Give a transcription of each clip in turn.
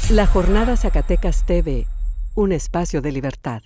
La Jornada Zacatecas TV, un espacio de libertad.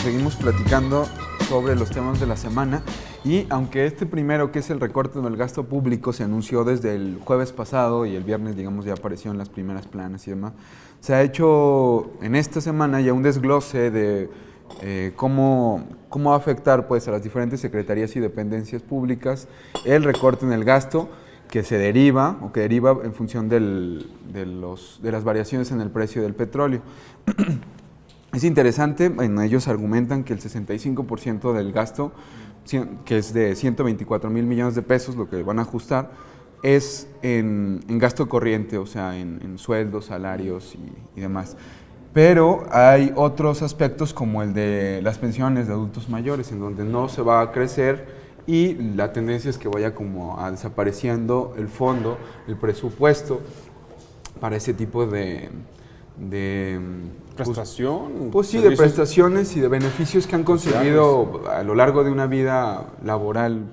Seguimos platicando sobre los temas de la semana y aunque este primero, que es el recorte del gasto público, se anunció desde el jueves pasado y el viernes, digamos, ya apareció en las primeras planas y demás, se ha hecho en esta semana ya un desglose de cómo va a afectar pues, a las diferentes secretarías y dependencias públicas el recorte en el gasto que se deriva o que deriva en función de las variaciones en el precio del petróleo. Es interesante, bueno, ellos argumentan que el 65% del gasto, que es de 124,000 millones de pesos, lo que van a ajustar, es en gasto corriente, o sea, en sueldos, salarios y demás. Pero hay otros aspectos como el de las pensiones de adultos mayores, en donde no se va a crecer y la tendencia es que vaya como a desapareciendo el fondo, el presupuesto para ese tipo de ¿Prestación? Pues sí, de prestaciones y de beneficios que han conseguido a lo largo de una vida laboral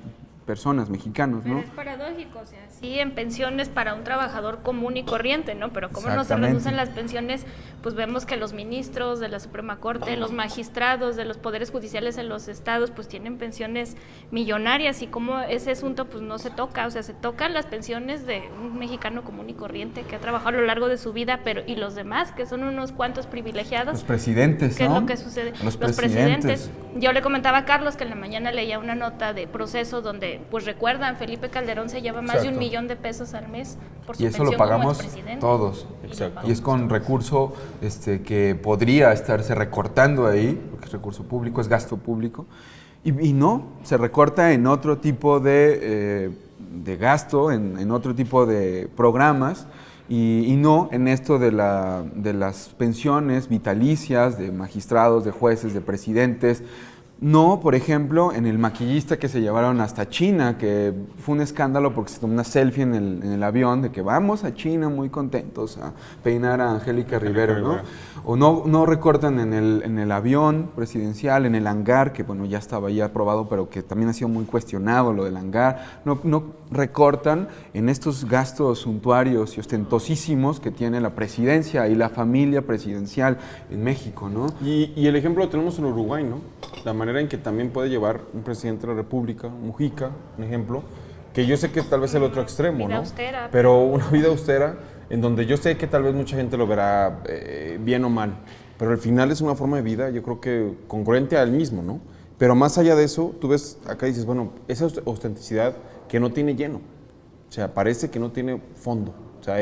personas, mexicanos, ¿no? Pero es paradójico, o sea, sí en pensiones para un trabajador común y corriente, ¿no? Pero como no se reducen las pensiones, pues vemos que los ministros de la Suprema Corte, los magistrados de los poderes judiciales en los estados, pues tienen pensiones millonarias y como ese asunto pues no se toca, o sea, se tocan las pensiones de un mexicano común y corriente que ha trabajado a lo largo de su vida, pero y los demás, que son unos cuantos privilegiados. Los presidentes, ¿Qué ¿no? es lo que sucede? Los presidentes. Yo le comentaba a Carlos que en la mañana leía una nota de Proceso donde pues recuerdan, Felipe Calderón se lleva más de $1 millón de pesos al mes por su y eso pensión lo pagamos como expresidente. todos. Exacto. Y es con recurso que podría estarse recortando ahí, porque es recurso público, es gasto público, y no, se recorta en otro tipo de gasto, en otro tipo de programas, y no en esto de las pensiones vitalicias de magistrados, de jueces, de presidentes. No, por ejemplo, en el maquillista que se llevaron hasta China, que fue un escándalo porque se tomó una selfie en el avión de que vamos a China muy contentos a peinar a Angélica Rivera, ¿no? O no recortan en el avión presidencial, en el hangar, que bueno, ya estaba ahí aprobado, pero que también ha sido muy cuestionado lo del hangar. No recortan en estos gastos suntuarios y ostentosísimos que tiene la presidencia y la familia presidencial en México, ¿no? Y el ejemplo lo tenemos en Uruguay, ¿no? La manera en que también puede llevar un presidente de la República, Mujica, un ejemplo, que yo sé que tal vez es el otro extremo, Vida ¿no? austera. Pero una vida austera en donde yo sé que tal vez mucha gente lo verá bien o mal, pero al final es una forma de vida, yo creo que congruente al mismo, ¿no? Pero más allá de eso, tú ves acá y dices, bueno, esa ostenticidad que no tiene lleno, o sea, parece que no tiene fondo, o sea,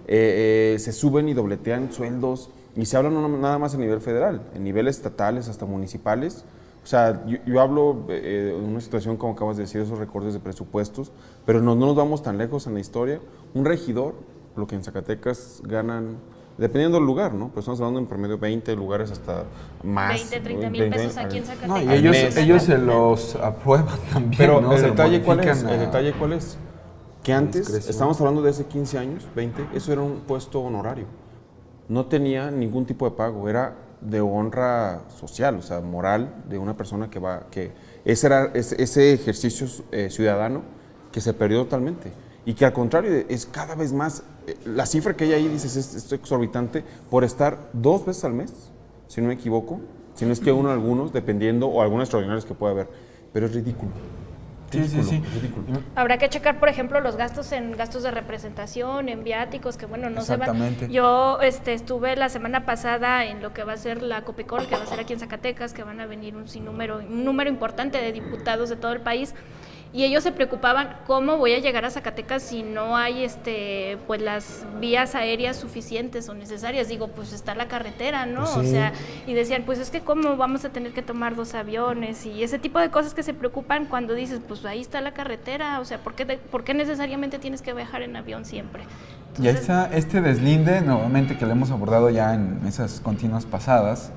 se suben y dobletean sueldos, y se habla no nada más a nivel federal, en niveles estatales hasta municipales. O sea, yo hablo de una situación, como acabas de decir, esos recortes de presupuestos, pero no nos vamos tan lejos en la historia. Un regidor, lo que en Zacatecas ganan, dependiendo del lugar, ¿no? Pues estamos hablando en promedio 20 lugares hasta más. 20, 30 mil pesos aquí en Zacatecas. No, y ellos se los aprueban también, pero ¿no? el Se detalle cuál es, modifican el detalle cuál es, que antes, estamos hablando de hace 15 años, 20, eso era un puesto honorario. No tenía ningún tipo de pago, era de honra social, o sea, moral de una persona ese ejercicio ciudadano que se perdió totalmente y que al contrario es cada vez más, la cifra que hay ahí dices es exorbitante por estar 2 veces al mes, si no me equivoco, si no es que uno algunos, dependiendo, o algunos extraordinarios que pueda haber, pero es ridículo. Sí. Habrá que checar, por ejemplo, los gastos en gastos de representación, en viáticos, que bueno, no se van. Yo estuve la semana pasada en lo que va a ser la Copicol, que va a ser aquí en Zacatecas, que van a venir un número importante de diputados de todo el país. Y ellos se preocupaban cómo voy a llegar a Zacatecas si no hay pues las vías aéreas suficientes o necesarias. Digo, pues está la carretera, ¿no? Pues sí. O sea, y decían, pues es que cómo vamos a tener que tomar 2 aviones y ese tipo de cosas que se preocupan cuando dices, pues ahí está la carretera, o sea, ¿por qué necesariamente tienes que viajar en avión siempre? Entonces, y ahí está este deslinde, nuevamente, que lo hemos abordado ya en esas continuas pasadas,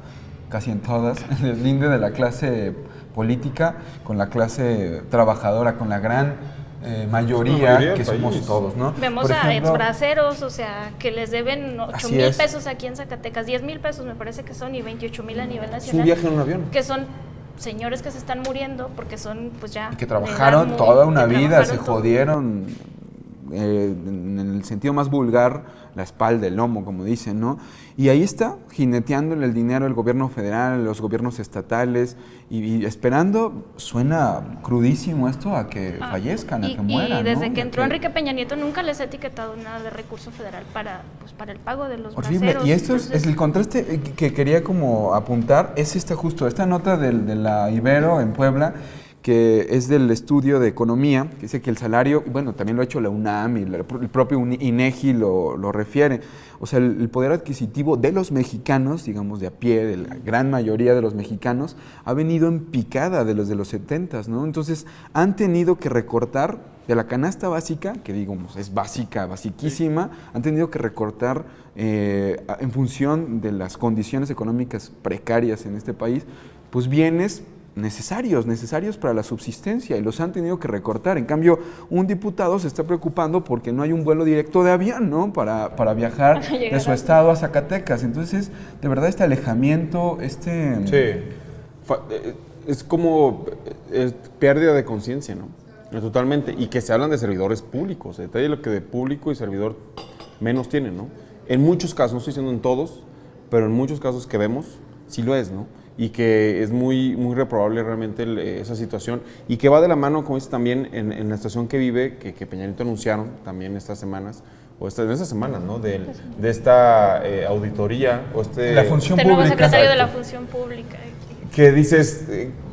casi en todas, el deslinde de la clase política con la clase trabajadora, con la gran mayoría que somos todos, ¿no? Vemos a exbraceros, o sea, que les deben 8,000 pesos aquí en Zacatecas, 10,000 pesos me parece que son, y 28,000 a nivel nacional. Es un viaje en un avión. Que son señores que se están muriendo porque son, pues ya... Y que trabajaron toda una vida, se jodieron, en el sentido más vulgar, la espalda, el lomo, como dicen, ¿no? Y ahí está, jineteándole el dinero el gobierno federal, los gobiernos estatales, y esperando, suena crudísimo esto, a que fallezcan, a que mueran, y desde ¿no? que entró Enrique Peña Nieto nunca les ha etiquetado nada de recurso federal para el pago de los horrible. braceros. Y esto es el contraste que quería como apuntar, es esta nota de la Ibero en Puebla, que es del estudio de economía, que dice que el salario, bueno, también lo ha hecho la UNAM y el propio INEGI lo refiere, o sea, el poder adquisitivo de los mexicanos, digamos de a pie, de la gran mayoría de los mexicanos, ha venido en picada de los 70s, ¿no? Entonces, han tenido que recortar de la canasta básica, que digamos es básica, basiquísima, han tenido que recortar en función de las condiciones económicas precarias en este país, pues bienes necesarios para la subsistencia, y los han tenido que recortar. En cambio, un diputado se está preocupando porque no hay un vuelo directo de avión, ¿no? Para viajar de su estado a Zacatecas. Entonces, de verdad, este alejamiento, Sí, es como pérdida de conciencia, ¿no? Totalmente. Y que se hablan de servidores públicos. Detalle lo que de público y servidor menos tienen, ¿no? En muchos casos, no estoy diciendo en todos, pero en muchos casos que vemos, sí lo es, ¿no? Y que es muy reprobable realmente esa situación, y que va de la mano, como dice también, en la situación que vive, que Peña Nieto anunciaron también estas semanas, en estas semanas, ¿no? De esta auditoría, o la función pública. Nuevo secretario de la función pública. Que dices,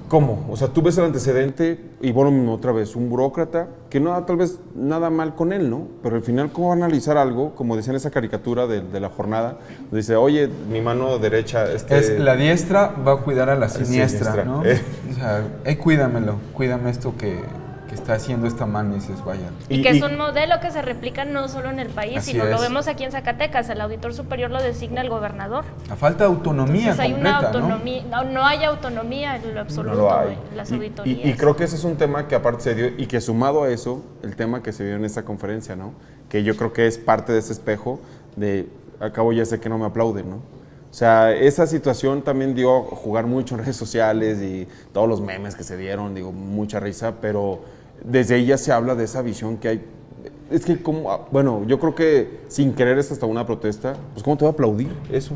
¿cómo? O sea, tú ves el antecedente, y bueno, otra vez, un burócrata, que no tal vez nada mal con él, ¿no? Pero al final, ¿cómo va a analizar algo? Como decía en esa caricatura de la jornada, dice, oye, mi mano derecha... Es la diestra, va a cuidar a la siniestra, ¿no? O sea, cuídame esto que está haciendo esta mano, y dices, vaya. Y que es un modelo que se replica no solo en el país, sino lo vemos aquí en Zacatecas. El auditor superior lo designa el gobernador. La falta de autonomía. Entonces, hay completa, una autonomía, no hay autonomía en lo absoluto, no lo hay. En las auditorías. Y creo que ese es un tema que aparte se dio, y que sumado a eso, el tema que se dio en esta conferencia, ¿no? Que yo creo que es parte de ese espejo de, al cabo ya sé que no me aplauden, ¿no? O sea, esa situación también dio a jugar mucho en redes sociales, y todos los memes que se dieron, digo, mucha risa, pero desde ahí ya se habla de esa visión que hay. Es que, bueno, yo creo que sin querer es hasta una protesta, pues ¿cómo te va a aplaudir eso?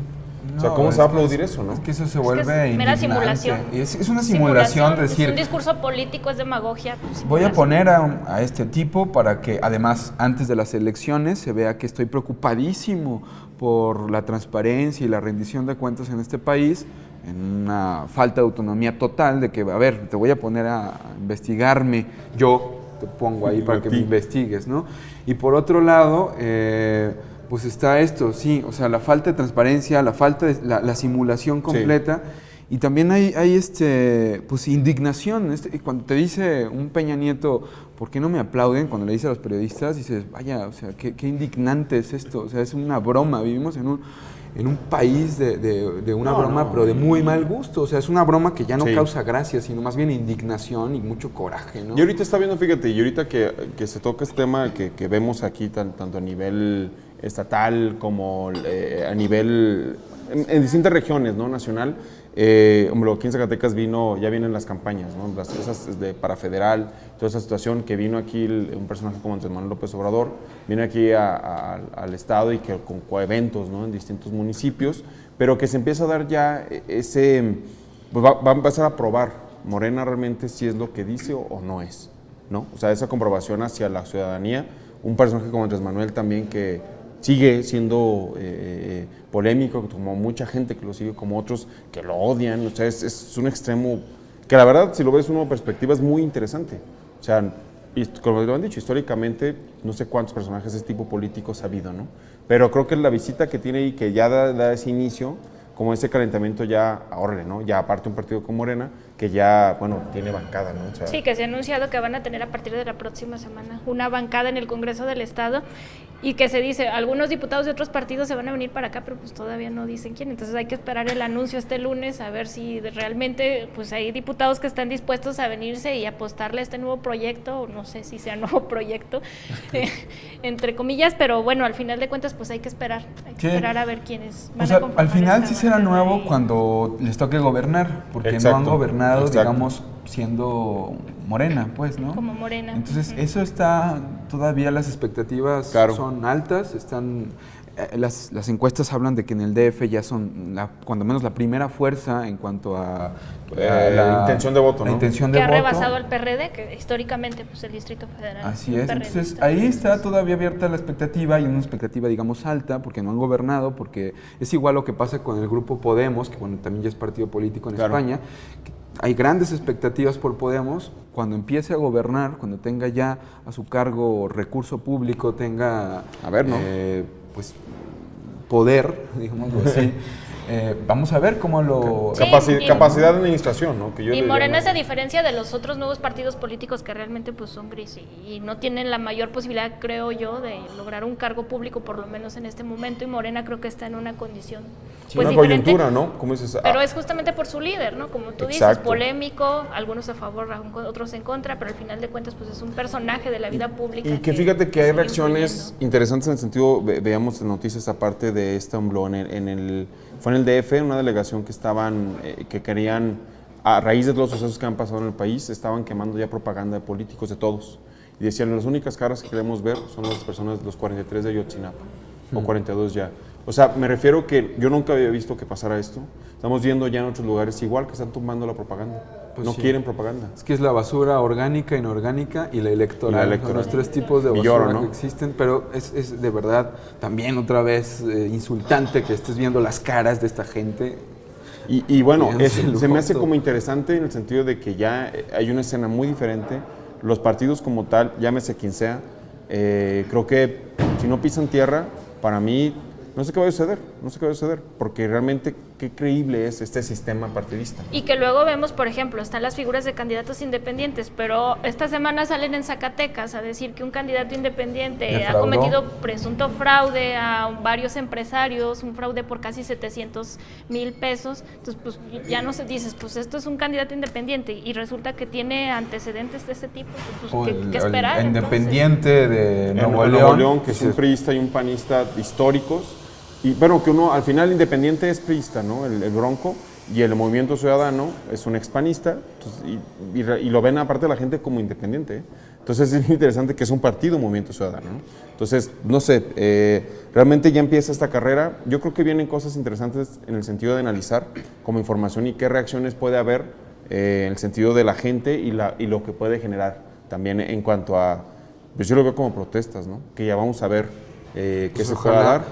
O sea, ¿cómo se va a aplaudir eso, no? Es que eso se vuelve mera simulación. Es una simulación de decir... Es un discurso político, es demagogia. Voy a poner a este tipo para que, además, antes de las elecciones, se vea que estoy preocupadísimo por la transparencia y la rendición de cuentas en este país, en una falta de autonomía total, de que, a ver, te voy a poner a investigarme, yo te pongo ahí para que me investigues, ¿no? Y por otro lado, pues está esto, sí, o sea, la falta de transparencia, la falta de la simulación completa, sí. Y también hay pues indignación, cuando te dice un Peña Nieto, ¿por qué no me aplauden? Cuando le dice a los periodistas, dices, vaya, o sea, qué indignante es esto, o sea, es una broma, vivimos en un país de una broma, pero de muy mal gusto. O sea, es una broma que ya no causa gracia, sino más bien indignación y mucho coraje, ¿no? Y ahorita está viendo, fíjate, y ahorita que se toca este tema que vemos aquí, tanto a nivel estatal como a nivel, en distintas regiones, ¿no? Nacional. Hombre, aquí en Zacatecas ya vienen las campañas, ¿no? Esas para federal, toda esa situación que vino aquí un personaje como Andrés Manuel López Obrador, viene aquí al estado y que con eventos, ¿no? En distintos municipios, pero que se empieza a dar ya pues va a empezar a probar Morena realmente si es lo que dice o no es, ¿no? O sea, esa comprobación hacia la ciudadanía, un personaje como Andrés Manuel también que sigue siendo polémico, como mucha gente que lo sigue, como otros que lo odian. O sea, es un extremo que la verdad, si lo ves una perspectiva, es muy interesante. O sea, como lo han dicho, históricamente, no sé cuántos personajes de este tipo políticos ha habido, ¿no? Pero creo que la visita que tiene y que ya da ese inicio, como ese calentamiento ya, ahorre, ¿no? Ya aparte un partido con Morena, que ya, bueno, tiene bancada, ¿no? O sea, sí, que se ha anunciado que van a tener a partir de la próxima semana una bancada en el Congreso del Estado y que se dice, algunos diputados de otros partidos se van a venir para acá, pero pues todavía no dicen quién, entonces hay que esperar el anuncio este lunes a ver si realmente pues hay diputados que están dispuestos a venirse y apostarle a este nuevo proyecto, o no sé si sea nuevo proyecto, entre comillas, pero bueno, al final de cuentas pues hay que esperar a ver quiénes van a conformar. Al final sí será nuevo cuando les toque gobernar, porque no han gobernado, digamos, siendo Morena, pues, ¿no? Como Morena. Entonces, eso está, todavía las expectativas son altas, están, las encuestas hablan de que en el DF ya son, cuando menos la primera fuerza en cuanto a la intención de voto, ¿no? La intención de voto. Que ha rebasado al PRD, que históricamente, pues, el Distrito Federal. Así es, entonces ahí está todavía abierta la expectativa, y una expectativa, digamos, alta, porque no han gobernado, porque es igual lo que pasa con el grupo Podemos, que bueno, también ya es partido político en España. Hay grandes expectativas por Podemos. Cuando empiece a gobernar, cuando tenga ya a su cargo recurso público, tenga pues poder, digámoslo así, vamos a ver cómo lo... capacidad de administración, ¿no? Y Morena es a diferencia de los otros nuevos partidos políticos que realmente pues son gris y no tienen la mayor posibilidad, creo yo, de lograr un cargo público, por lo menos en este momento, y Morena creo que está en una condición pues una diferente, coyuntura, ¿no? Como dices, pero es justamente por su líder, ¿no? Como tú dices, polémico, algunos a favor, otros en contra, pero al final de cuentas pues es un personaje de la vida pública. Y que fíjate que hay reacciones interesantes en el sentido, veamos noticias aparte de Estambul, fue en el DF, en una delegación que que querían, a raíz de los sucesos que han pasado en el país, estaban quemando ya propaganda de políticos, de todos. Y decían, las únicas caras que queremos ver son las personas, los 43 de Ayotzinapa, o 42 ya. O sea, me refiero que yo nunca había visto que pasara esto. Estamos viendo ya en otros lugares igual que están tumbando la propaganda. Pues no quieren propaganda. Es que es la basura orgánica, inorgánica y la electoral. Son los tres tipos de basura, ¿no? Que existen, pero es de verdad también otra vez insultante que estés viendo las caras de esta gente. Y bueno, se me hace como interesante en el sentido de que ya hay una escena muy diferente. Los partidos como tal, llámese quien sea, creo que si no pisan tierra, para mí no sé qué va a suceder, porque realmente qué creíble es este sistema partidista. Y que luego vemos, por ejemplo, están las figuras de candidatos independientes, pero esta semana salen en Zacatecas a decir que un candidato independiente ha cometido presunto fraude a varios empresarios, un fraude por casi 700,000 pesos. Entonces, pues ya no se dices, pues esto es un candidato independiente y resulta que tiene antecedentes de ese tipo, pues ¿qué esperar? El independiente de Nuevo León, que es un priista y un panista históricos. Y bueno, que uno al final independiente es priista, ¿no? El Bronco, y el Movimiento Ciudadano es un expanista, entonces, y lo ven aparte de la gente como independiente, ¿eh? Entonces es interesante que es un partido Movimiento Ciudadano, ¿no? Entonces, no sé, realmente ya empieza esta carrera. Yo creo que vienen cosas interesantes en el sentido de analizar como información y qué reacciones puede haber en el sentido de la gente y lo que puede generar también en cuanto a, pues yo lo veo como protestas, ¿no? Que ya vamos a ver qué se pueda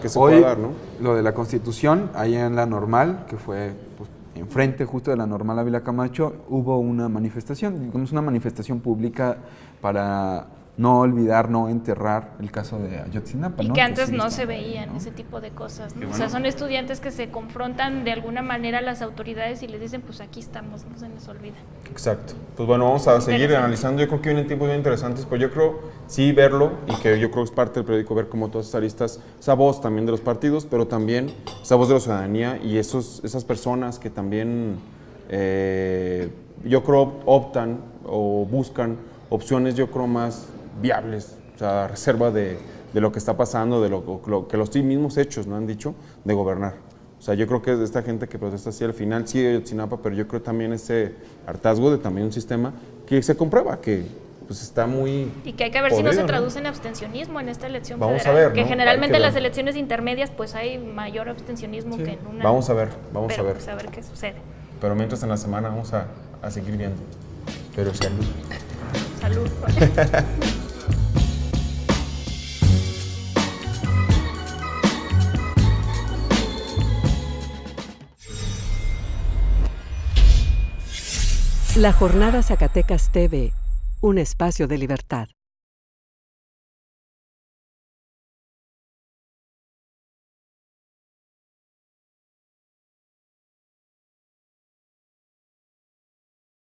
dar, ¿no? Lo de la Constitución, ahí en la Normal, que fue pues, enfrente justo de la Normal Ávila Camacho, hubo una manifestación, digamos una manifestación pública para no olvidar, no enterrar el caso de Ayotzinapa. Y ¿no? que antes no se veían ese tipo de cosas, ¿no? Bueno, o sea, son estudiantes que se confrontan de alguna manera a las autoridades y les dicen, pues aquí estamos, no se nos olvida. Exacto. Pues bueno, vamos a seguir analizando. Yo creo que vienen tiempos bien interesantes, pero yo creo sí verlo, y que yo creo que es parte del periódico ver como todas esas aristas, esa voz también de los partidos, pero también esa voz de la ciudadanía y esas personas que también yo creo optan o buscan opciones, yo creo, más viables, o sea, a reserva de lo que está pasando, de lo que los mismos hechos no han dicho, de gobernar. O sea, yo creo que es de esta gente que protesta así al final, sí Ayotzinapa, pero yo creo también ese hartazgo de también un sistema que se comprueba, que pues está muy y que hay que ver podrido, si no se traduce en abstencionismo en esta elección vamos federal, a ver, que ¿no? generalmente en las elecciones intermedias pues hay mayor abstencionismo que en una. Vamos a ver, pues a ver qué sucede. Pero mientras en la semana vamos a seguir viendo. Pero salud. Salud. La Jornada Zacatecas TV, un espacio de libertad.